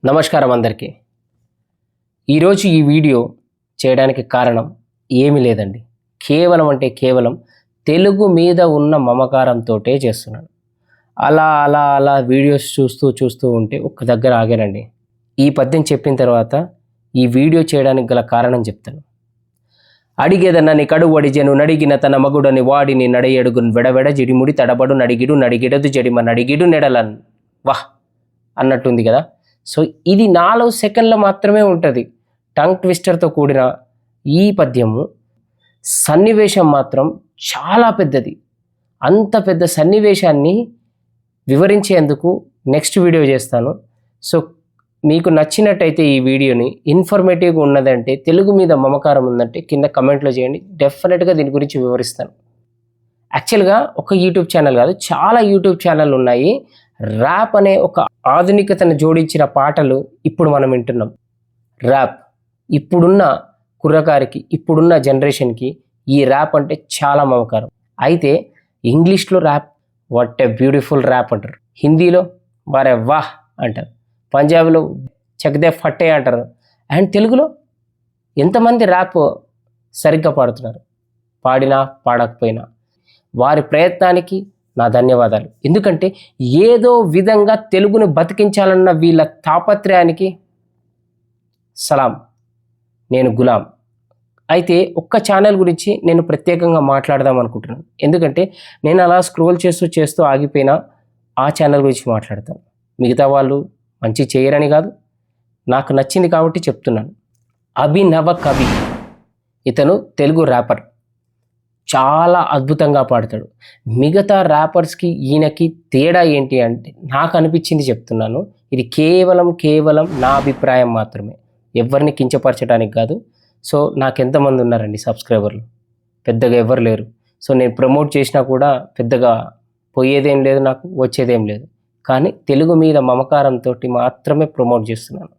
నమస్కారం అందరికీ. ఈరోజు ఈ వీడియో చేయడానికి కారణం ఏమీ లేదండి. కేవలం తెలుగు మీద ఉన్న మమకారంతోటే చేస్తున్నాను. అలా వీడియోస్ చూస్తూ ఉంటే ఒక్క దగ్గర ఆగానండి. ఈ పద్యం చెప్పిన తర్వాత ఈ వీడియో చేయడానికి గల కారణం చెప్తాను. అడిగేదన్నని కడువడిజెను నడిగిన తన మగుడని వాడిని నడయడుగున్ వెడవెడ జిడిముడి తడబడు నడిగిడదు జడిమ నడిగిడు నెడలన్. వాహ్ అన్నట్టుంది కదా. సో ఇది 4 సెకండ్ల మాత్రమే ఉంటుంది. టంగ్ ట్విస్టర్తో కూడిన ఈ పద్యము సన్నివేశం మాత్రం చాలా పెద్దది. అంత పెద్ద సన్నివేశాన్ని వివరించేందుకు నెక్స్ట్ వీడియో చేస్తాను. సో మీకు నచ్చినట్టయితే ఈ వీడియోని ఇన్ఫర్మేటివ్గా ఉన్నదంటే, తెలుగు మీద మమకారం ఉందంటే కింద కమెంట్లో చేయండి. డెఫినెట్గా దీని గురించి వివరిస్తాను. యాక్చువల్గా ఒక యూట్యూబ్ ఛానల్ కాదు, చాలా యూట్యూబ్ ఛానల్ ఉన్నాయి. ర్యాప్ అనే ఒక ఆధునికతను జోడించిన పాటలు ఇప్పుడు మనం వింటున్నాం. ర్యాప్ ఇప్పుడున్న కుర్రకారికి, ఇప్పుడున్న జనరేషన్కి ఈ ర్యాప్ అంటే చాలా మమకారం. అయితే ఇంగ్లీష్లో rap what a beautiful rap అంటారు, హిందీలో వారే వాహ్ అంటారు, పంజాబీలో చక్దే ఫట్టే అంటారు, అండ్ తెలుగులో ఎంతమంది ర్యాప్ సరిగ్గా పాడుతున్నారు. పాడినా పాడకపోయినా వారి ప్రయత్నానికి నా ధన్యవాదాలు. ఎందుకంటే ఏదో విధంగా తెలుగును బతికించాలన్న వీళ్ళ తాపత్రయానికి సలాం. నేను గులాం. అయితే ఒక్క ఛానల్ గురించి నేను ప్రత్యేకంగా మాట్లాడదాం అనుకుంటున్నాను. ఎందుకంటే నేను అలా స్క్రోల్ చేస్తూ ఆగిపోయినా ఆ ఛానల్ గురించి మాట్లాడతాను. మిగతా వాళ్ళు మంచి చేయరని కాదు, నాకు నచ్చింది కాబట్టి చెప్తున్నాను. అభినవ కవి, ఇతను తెలుగు ర్యాపర్. చాలా అద్భుతంగా పాడతాడు. మిగతా ర్యాపర్స్కి ఈయనకి తేడా ఏంటి అంటే నాకు అనిపించింది చెప్తున్నాను. ఇది కేవలం నా అభిప్రాయం మాత్రమే, ఎవరిని కించపరచడానికి కాదు. సో నాకు ఎంతమంది ఉన్నారండి సబ్స్క్రైబర్లు? పెద్దగా ఎవరు లేరు. సో నేను ప్రమోట్ చేసినా కూడా పెద్దగా పోయేదేం లేదు, నాకు వచ్చేదేం లేదు. కానీ తెలుగు మీద మమకారంతో మాత్రమే ప్రమోట్ చేస్తున్నాను.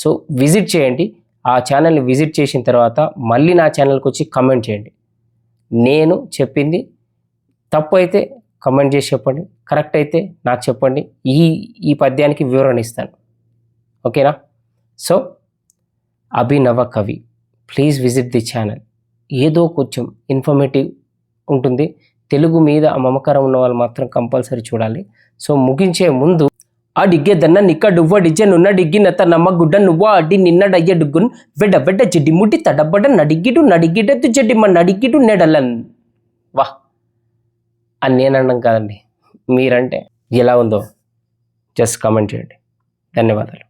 సో విజిట్ చేయండి. ఆ ఛానల్ని విజిట్ చేసిన తర్వాత మళ్ళీ నా ఛానల్కి వచ్చి కమెంట్ చేయండి. నేను చెప్పింది తప్పు అయితే కమెంట్ చేసి చెప్పండి, కరెక్ట్ అయితే నాకు చెప్పండి. ఈ పద్యానికి వివరణ ఇస్తాను. ఓకేనా? సో అభినవ కవి, ప్లీజ్ విజిట్ ది ఛానల్. ఏదో కొంచెం ఇన్ఫర్మేటివ్ ఉంటుంది. తెలుగు మీద ఆ మమకారం ఉన్న వాళ్ళు మాత్రం కంపల్సరీ చూడాలి. సో ముగించే ముందు, అడిగేదన్న నిక్కడువ్వడిజెనున్న డిగ్గినత నమ్మగుడ్డ నువ్వు అడి నిన్నడయ్యడుగున్ వెడ జిడిముడి తడబడ నడిగిడదు జడిమ నడిగిడు నెడలన్. వాహ్ అని నేను అనడం కాదండి, మీరంటే ఎలా ఉందో జస్ట్ కామెంట్ చేయండి. ధన్యవాదాలు.